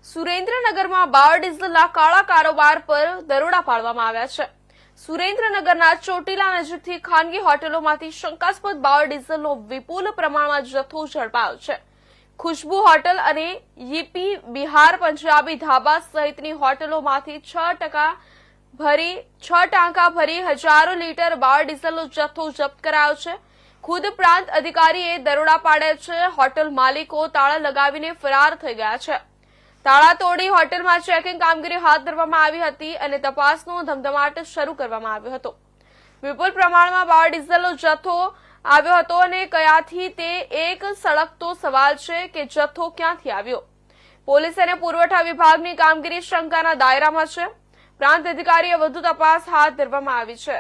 સુરેન્દ્રનગરમાં બાયોડીઝલના કાળા કારોબાર પર દરોડા પાડવામાં આવ્યા છે। સુરેન્દ્રનગરના ચોટીલા નજીકથી ખાનગી હોટેલોમાંથી શંકાસ્પદ બાયોડીઝલનો વિપુલ પ્રમાણમાં જથ્થો ઝડપાયો છે। ખુશ્બુ હોટલ અને યીપી બિહાર પંજાબી ધાબા સહિતની હોટેલોમાંથી 6 ટાંકા ભરી હજારો લીટર બાયોડીઝલનો જથ્થો જપ્ત કરાયો છે। ખુદ પ્રાંત અધિકારીએ દરોડા પાડ્યા છે। હોટેલ માલિકો તાળા લગાવીને ફરાર થઈ ગયા છે। તાળા તોડી હોટેલમાં ચેકિંગ કામગીરી હાથ ધરવામાં આવી હતી અને તપાસનો ધમધમાટ શરૂ કરવામાં આવ્યો હતો। વિપુલ પ્રમાણમાં બાયોડીઝલનો જથ્થો આવ્યો હતો અને કયાથી તે એક સળગતો સવાલ છે કે જથ્થો ક્યાંથી આવ્યો। પોલીસ અને પુરવઠા વિભાગની કામગીરી શંકાના દાયરામાં છે। પ્રાંત અધિકારીએ વધુ તપાસ હાથ ધરવામાં આવી છે।